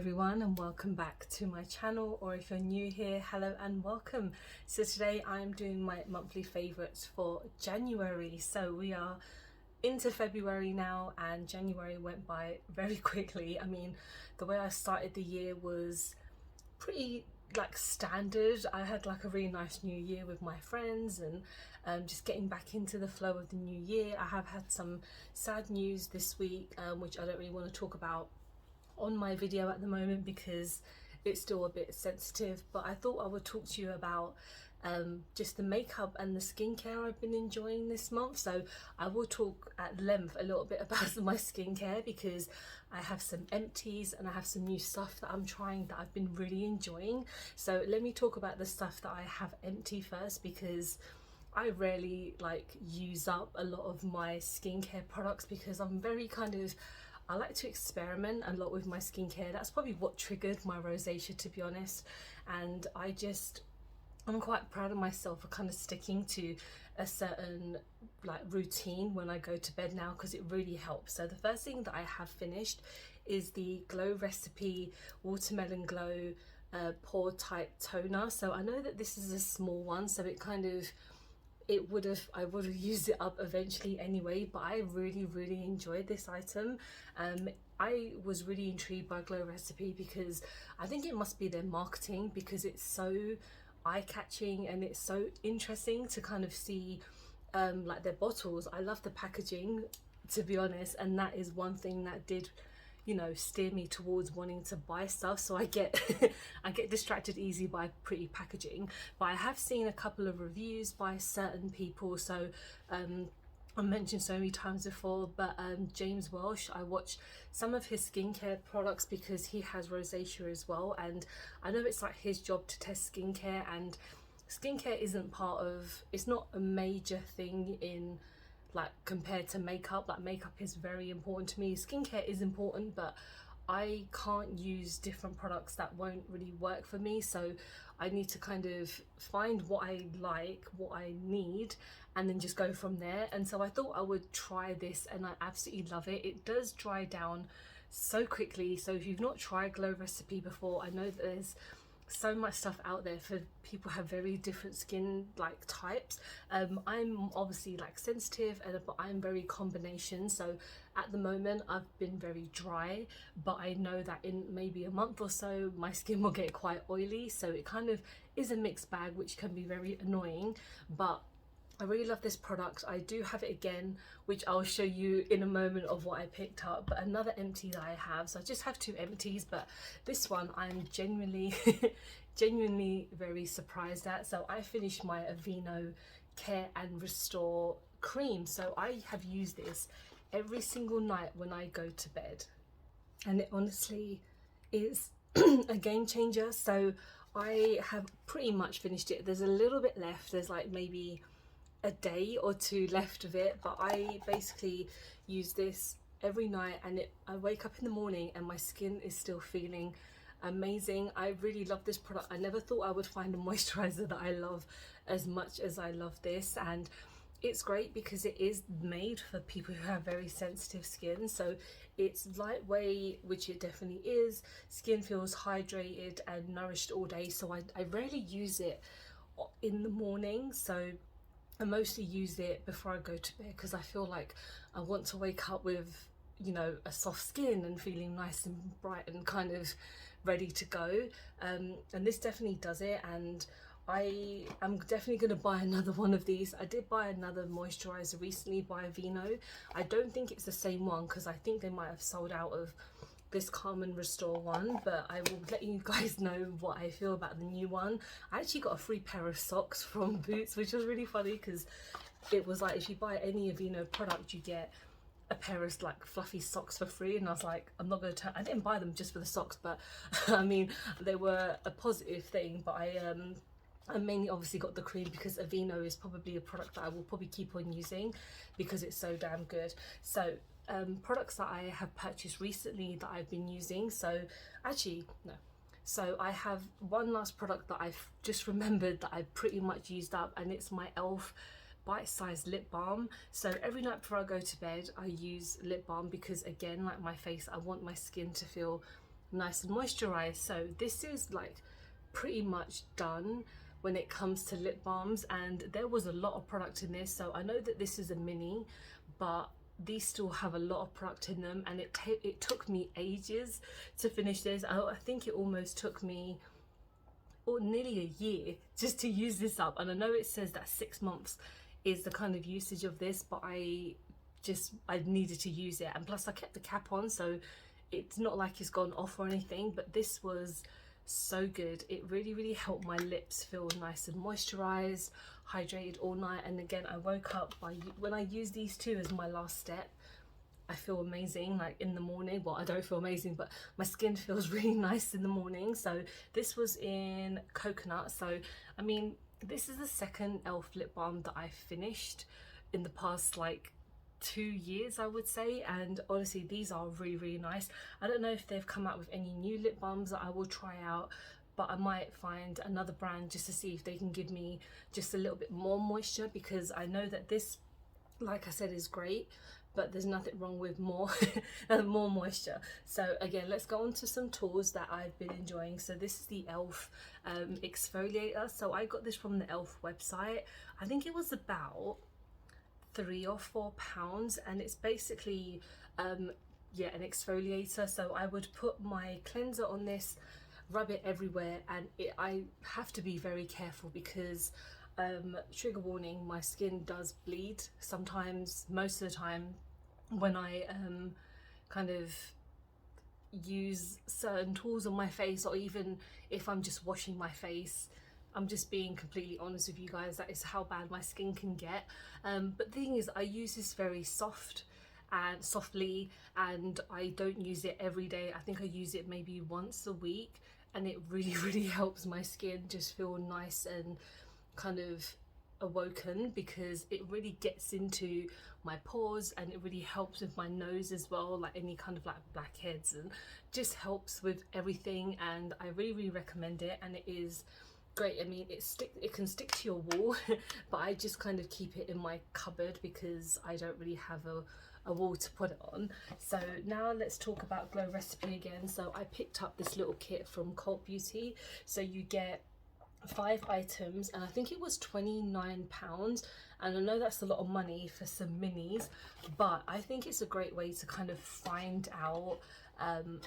everyone, and welcome back to my channel, or if you're new here, hello and welcome. So today I'm doing my monthly favorites for January. So we are into February now, and January went by very quickly. I mean, the way I started the year was pretty standard. I had a really nice new year with my friends, and just getting back into the flow of the new year. I have had some sad news this week, which I don't really want to talk about on my video at the moment because it's still a bit sensitive, but I thought I would talk to you about just the makeup and the skincare I've been enjoying this month. So I will talk at length a little bit about my skincare because I have some empties and I have some new stuff that I'm trying that I've been really enjoying. So let me talk about the stuff that I have empty first, because I rarely use up a lot of my skincare products because I'm very I like to experiment a lot with my skincare. That's probably what triggered my rosacea, to be honest. And I'm quite proud of myself for sticking to a certain routine when I go to bed now, because it really helps. So the first thing that I have finished is the Glow Recipe Watermelon Glow Pore Tight Toner. So I know that this is a small one, so I would have used it up eventually anyway, but I really enjoyed this item. I was really intrigued by Glow Recipe because I think it must be their marketing, because it's so eye-catching and it's so interesting to see their bottles. I love the packaging, to be honest, and that is one thing that did steer me towards wanting to buy stuff. So I get I get distracted easy by pretty packaging, but I have seen a couple of reviews by certain people. So I mentioned so many times before, but James Welsh, I watch some of his skincare products because he has rosacea as well, and I know it's his job to test skincare, and skincare it's not a major thing in compared to makeup. Makeup is very important to me. Skincare is important, but I can't use different products that won't really work for me. So I need to find what I like, what I need, and then just go from there. And so I thought I would try this, and I absolutely love it. It does dry down so quickly. So if you've not tried Glow Recipe before, I know that there's so much stuff out there for people who have very different skin types. I'm obviously sensitive, but I'm very combination. So at the moment I've been very dry, but I know that in maybe a month or so my skin will get quite oily. So it is a mixed bag, which can be very annoying, but I really love this product. I do have it again, which I'll show you in a moment of what I picked up, but another empty that I have. So I just have two empties, but this one I'm genuinely very surprised at. So I finished my Aveeno Care and Restore cream. So I have used this every single night when I go to bed, and it honestly is a game changer. So I have pretty much finished it. There's a little bit left. There's maybe a day or two left of it, but I basically use this every night, and I wake up in the morning and my skin is still feeling amazing. I really love this product. I never thought I would find a moisturizer that I love as much as I love this, and it's great because it is made for people who have very sensitive skin. So it's lightweight, which it definitely is. Skin feels hydrated and nourished all day. So I rarely use it in the morning. So I mostly use it before I go to bed, because I feel like I want to wake up with a soft skin and feeling nice and bright and ready to go. And this definitely does it, and I'm definitely going to buy another one of these. I did buy another moisturizer recently by Aveeno. I don't think it's the same one, because I think they might have sold out of this Calm and Restore one, but I will let you guys know what I feel about the new one. I actually got a free pair of socks from Boots, which was really funny, because it was if you buy any Aveeno product, you get a pair of fluffy socks for free. And I was like, I'm not going to I didn't buy them just for the socks, but I mean, they were a positive thing. But I mainly obviously got the cream because Aveeno is probably a product that I will probably keep on using because it's so damn good. So products that I have purchased recently that I've been using. So actually, no. So I have one last product that I've just remembered that I pretty much used up, and it's my e.l.f. bite-sized lip balm. So every night before I go to bed, I use lip balm because, again, my face, I want my skin to feel nice and moisturized. So this is like pretty much done when it comes to lip balms, and there was a lot of product in this. So I know that this is a mini, but these still have a lot of product in them, and it took me ages to finish this. I think it almost took me nearly a year just to use this up. And I know it says that 6 months is the kind of usage of this, but I needed to use it, and plus I kept the cap on, so it's not like it's gone off or anything. But this was so good. It really helped my lips feel nice and moisturized, hydrated all night. And again, I woke up when I use these two as my last step, I feel amazing like in the morning. Well, I don't feel amazing, but my skin feels really nice in the morning. So this was in coconut. So I mean, this is the second elf lip balm that I finished in the past like 2 years, I would say, and honestly these are really nice. I don't know if they've come out with any new lip balms that I will try out, but I might find another brand just to see if they can give me just a little bit more moisture, because I know that this, like I said, is great, but there's nothing wrong with more more moisture. So again, let's go on to some tools that I've been enjoying. So this is the elf exfoliator. So I got this from the elf website. I think it was about £3 or £4, and it's basically yeah, an exfoliator. So I would put my cleanser on this, rub it everywhere, and I have to be very careful because trigger warning, my skin does bleed sometimes, most of the time, when I kind of use certain tools on my face, or even if I'm just washing my face. I'm just being completely honest with you guys, that is how bad my skin can get. But the thing is, I use this very softly, and I don't use it every day. I think I use it maybe once a week, and it really helps my skin just feel nice and kind of awoken, because it really gets into my pores, and it really helps with my nose as well, like any kind of like blackheads, and just helps with everything. And I really recommend it, and it is great. I mean, it can stick to your wall but I just kind of keep it in my cupboard because I don't really have a wall to put it on. So now let's talk about Glow Recipe again. So I picked up this little kit from Cult Beauty. So you get 5 items, and I think it was £29, and I know that's a lot of money for some minis, but I think it's a great way to kind of find out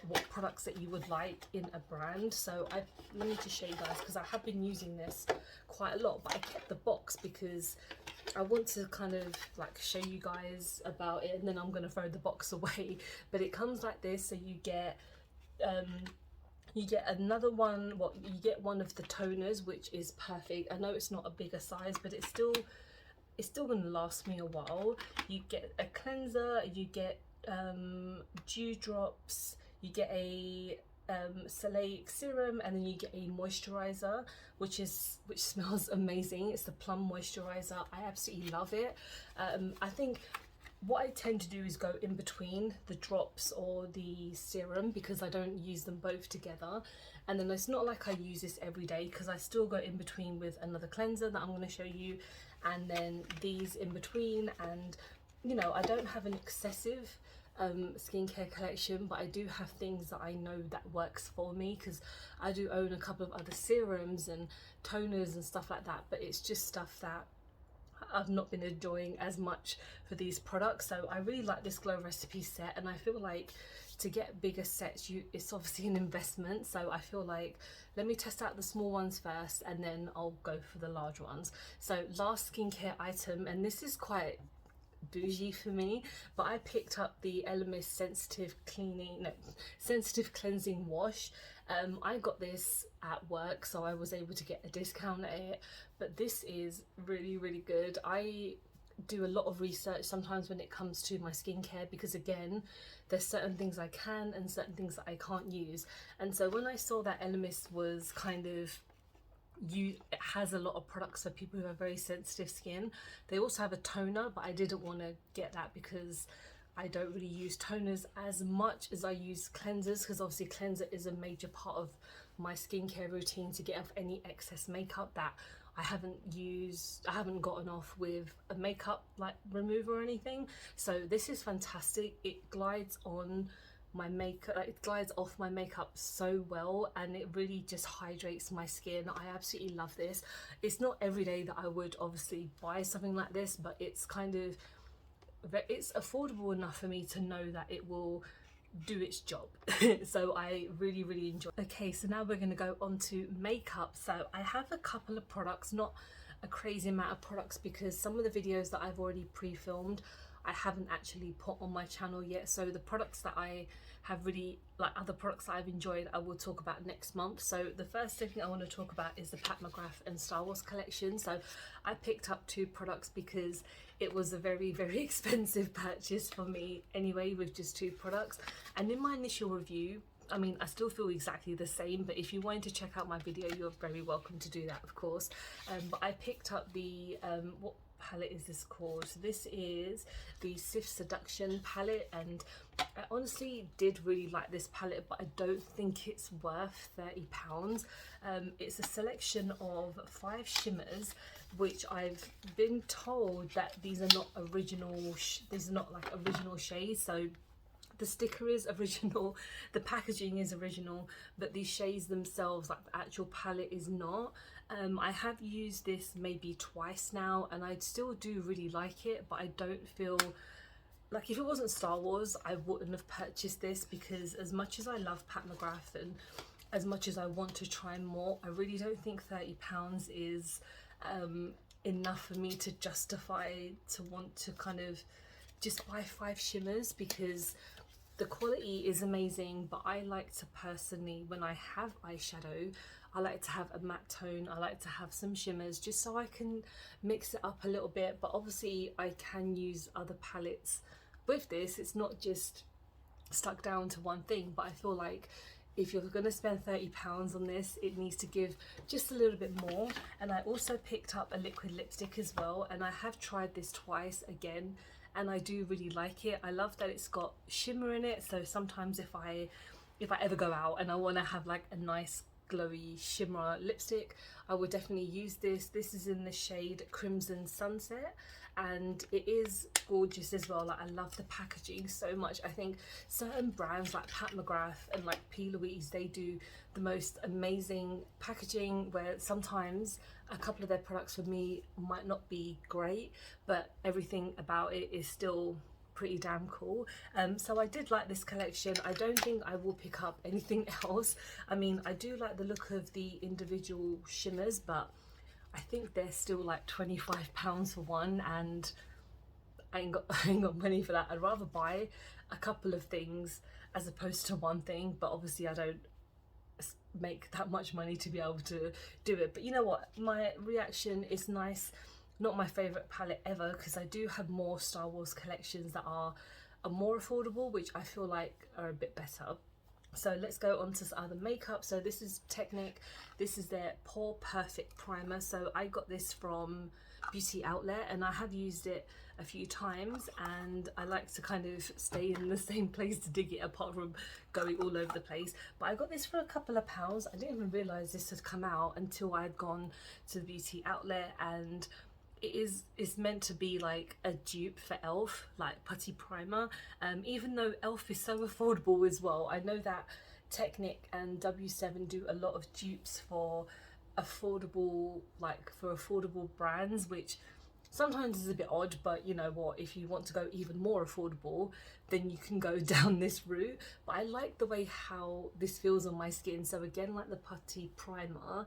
what products that you would like in a brand. So let me just show you guys, because I have been using this quite a lot, but I kept the box because I want to kind of like show you guys about it, and then I'm going to throw the box away. But it comes like this. So you get another one, you get one of the toners, which is perfect. I know it's not a bigger size, but it's still going to last me a while. You get a cleanser, you get dew drops, you get a Soleil serum, and then you get a moisturizer, which smells amazing. It's the plum moisturizer. I absolutely love it. I think what I tend to do is go in between the drops or the serum, because I don't use them both together. And then it's not like I use this every day, because I still go in between with another cleanser that I'm going to show you, and then these in between. And you know, I don't have an excessive skincare collection, but I do have things that I know that works for me, because I do own a couple of other serums and toners and stuff like that, but it's just stuff that I've not been enjoying as much for these products. So I really like this Glow Recipe set, and I feel like to get bigger sets, it's obviously an investment. So I feel like, let me test out the small ones first, and then I'll go for the large ones. So last skincare item, and this is quite bougie for me, but I picked up the Elemis sensitive cleansing wash. I got this at work, so I was able to get a discount at it, but this is really good. I do a lot of research sometimes when it comes to my skincare, because again, there's certain things I can and certain things that I can't use. And so when I saw that Elemis was kind of it has a lot of products for people who have very sensitive skin. They also have a toner, but I didn't want to get that because I don't really use toners as much as I use cleansers, because obviously cleanser is a major part of my skincare routine to get off any excess makeup that I haven't gotten off with a makeup like remover or anything. So this is fantastic. It glides on my makeup, like, it glides off my makeup so well, and it really just hydrates my skin. I absolutely love this. It's not every day that I would obviously buy something like this, but it's kind of, it's affordable enough for me to know that it will do its job. So I really enjoy. Okay, so now we're going to go on to makeup. So I have a couple of products, not a crazy amount of products, because some of the videos that I've already pre-filmed I haven't actually put on my channel yet. So the products that I have really, like other products that I've enjoyed, I will talk about next month. So the first thing I want to talk about is the Pat McGrath and Star Wars collection. So I picked up 2 products because it was a very expensive purchase for me anyway, with just 2 products. And in my initial review, I mean, I still feel exactly the same, but if you wanted to check out my video, you're very welcome to do that, of course. But I picked up the what palette is this called? So this is the Sif Seduction palette, and I honestly did really like this palette, but I don't think it's worth £30. It's a selection of 5 shimmers, which I've been told that these are not original, these are not like original shades. So the sticker is original, the packaging is original, but these shades themselves, like the actual palette, is not. I have used this maybe twice now, and I still do really like it, but I don't feel like, if it wasn't Star Wars, I wouldn't have purchased this, because as much as I love Pat McGrath and as much as I want to try more, I really don't think £30 is enough for me to justify to want to kind of just buy 5 shimmers, because the quality is amazing. But I like to personally, when I have eyeshadow, I like to have a matte tone, I like to have some shimmers, just so I can mix it up a little bit. But obviously I can use other palettes with this. It's not just stuck down to one thing, but I feel like if you're going to spend £30 on this, it needs to give just a little bit more. And I also picked up a liquid lipstick as well, and I have tried this twice again, and I do really like it. I love that it's got shimmer in it, so sometimes if I ever go out and I want to have like a nice glowy shimmer lipstick, I would definitely use this. This is in the shade Crimson Sunset, and it is gorgeous as well. Like, I love the packaging so much. I think certain brands like Pat McGrath and like P. Louise, they do the most amazing packaging, where sometimes a couple of their products for me might not be great, but everything about it is still pretty damn cool. So I did like this collection. I don't think I will pick up anything else. I mean, I do like the look of the individual shimmers, but I think they're still like £25 for one, and I ain't got money for that. I'd rather buy a couple of things as opposed to one thing, but obviously I don't make that much money to be able to do it. But you know what, my reaction is nice. Not my favourite palette ever, because I do have more Star Wars collections that are more affordable, which I feel like are a bit better. So let's go on to other makeup. So this is Technic. This is their Pore Perfect Primer. So I got this from Beauty Outlet, and I have used it a few times, and I like to kind of stay in the same place to dig it, apart from going all over the place. But I got this for a couple of pounds. I didn't even realise this had come out until I had gone to the Beauty Outlet, and it's meant to be like a dupe for ELF, like putty primer. Even though ELF is so affordable as well, I know that Technic and W7 do a lot of dupes for affordable, like for affordable brands, which sometimes is a bit odd. But you know what, if you want to go even more affordable, then you can go down this route. But I like the way how this feels on my skin. So again, like the putty primer,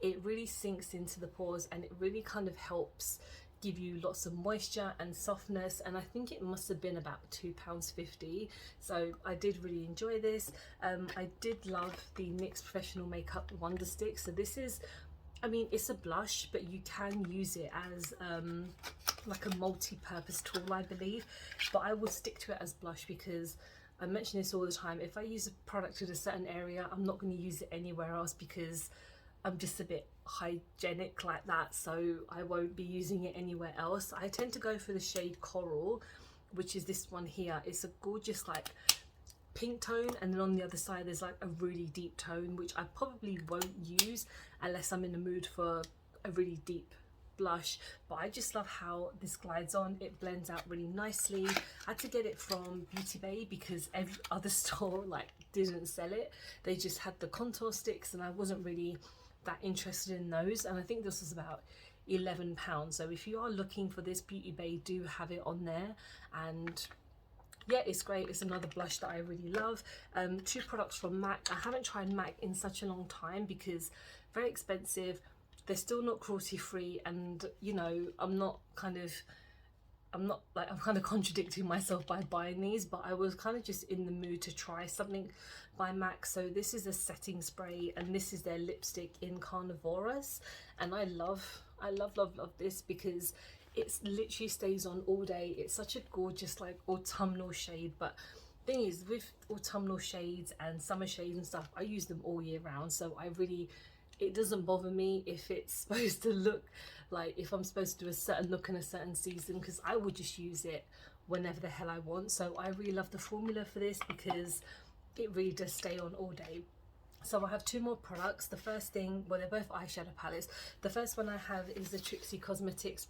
it really sinks into the pores, and it really kind of helps give you lots of moisture and softness. And I think it must have been about £2.50, so I did really enjoy this. I did love the NYX Professional Makeup Wonder Stick. So this is, I mean, it's a blush, but you can use it as like a multi-purpose tool, I believe. But I would stick to it as blush, because I mention this all the time, if I use a product in a certain area, I'm not going to use it anywhere else, because I'm just a bit hygienic like that, so I won't be using it anywhere else. I tend to go for the shade Coral, which is this one here. It's a gorgeous like pink tone, and then on the other side there's like a really deep tone, which I probably won't use unless I'm in the mood for a really deep blush, but I just love how this glides on. It blends out really nicely. I had to get it from Beauty Bay because every other store like didn't sell it. They just had the contour sticks and I wasn't really that interested in those, and I think this was about £11. So if you are looking for this, Beauty Bay do have it on there, and yeah, it's great. It's another blush that I really love. 2 products from MAC. I haven't tried MAC in such a long time because very expensive. They're still not cruelty free, and you know, I'm kind of contradicting myself by buying these, but I was kind of just in the mood to try something by MAC. So this is a setting spray, and this is their lipstick in Carnivorous, and I love this because it's literally stays on all day. It's such a gorgeous like autumnal shade, but thing is with autumnal shades and summer shades and stuff, I use them all year round, so it doesn't bother me if it's supposed to look like, if I'm supposed to do a certain look in a certain season, because I will just use it whenever the hell I want. So I really love the formula for this because it really does stay on all day. So I have 2 more products. The first thing, well, they're both eyeshadow palettes. The first one I have is the Trixie Cosmetics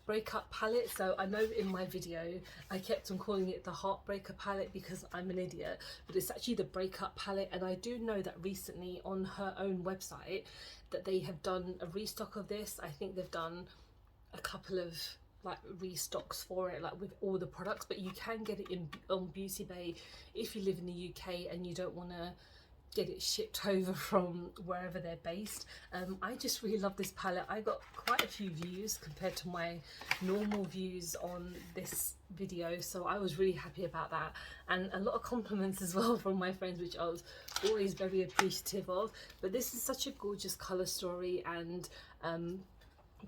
breakup palette. So I know in my video I kept on calling it the Heartbreaker palette because I'm an idiot, but it's actually the breakup palette. And I do know that recently on her own website that they have done a restock of this. I think they've done a couple of like restocks for it, like with all the products, but you can get it on Beauty Bay if you live in the UK and you don't want to get it shipped over from wherever they're based. I just really love this palette. I got quite a few views compared to my normal views on this video, so I was really happy about that, and a lot of compliments as well from my friends, which I was always very appreciative of. But this is such a gorgeous color story, and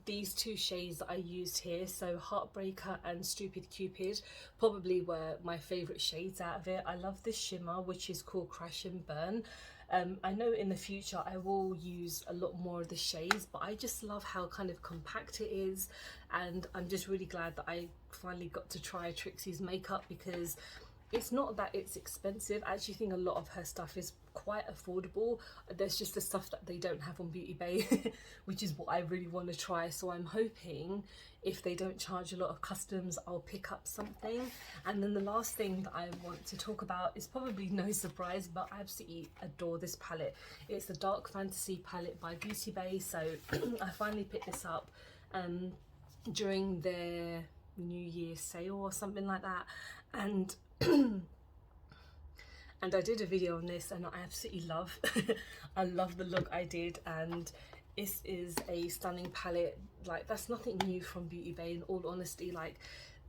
these 2 shades that I used here, so Heartbreaker and Stupid Cupid, probably were my favorite shades out of it. I love this shimmer, which is called Crash and Burn. I know in the future I will use a lot more of the shades, but I just love how kind of compact it is, and I'm just really glad that I finally got to try Trixie's makeup because it's not that it's expensive. I actually think a lot of her stuff is quite affordable. There's just the stuff that they don't have on Beauty Bay which is what I really want to try. So I'm hoping if they don't charge a lot of customs, I'll pick up something. And then the last thing that I want to talk about is probably no surprise, but I absolutely adore this palette. It's the Dark Fantasy palette by Beauty Bay. So I finally picked this up during their New Year sale or something like that, and and I did a video on this, and I absolutely love I love the look I did, and this is a stunning palette. Like, that's nothing new from Beauty Bay, in all honesty. Like,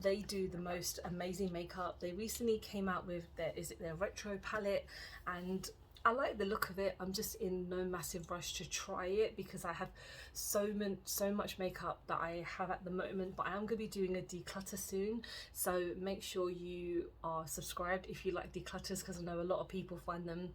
they do the most amazing makeup. They recently came out with their retro palette, and I like the look of it. I'm just in no massive rush to try it because I have so much makeup that I have at the moment, but I am going to be doing a declutter soon, so make sure you are subscribed if you like declutters, because I know a lot of people find them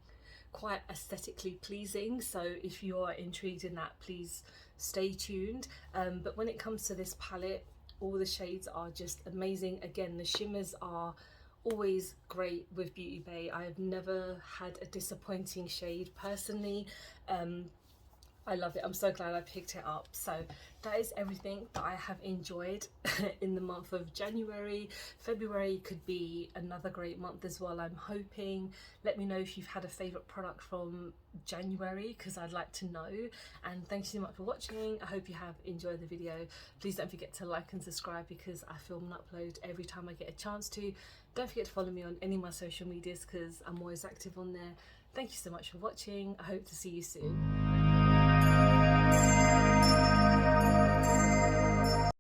quite aesthetically pleasing. So if you are intrigued in that, please stay tuned. But when it comes to this palette, all the shades are just amazing. Again, the shimmers are always great with Beauty Bay. I have never had a disappointing shade personally. I love it. I'm so glad I picked it up. So that is everything that I have enjoyed in the month of January. February could be another great month as well, I'm hoping. Let me know if you've had a favourite product from January, because I'd like to know. And thank you so much for watching. I hope you have enjoyed the video. Please don't forget to like and subscribe, because I film and upload every time I get a chance to. Don't forget to follow me on any of my social medias, because I'm always active on there. Thank you so much for watching. I hope to see you soon.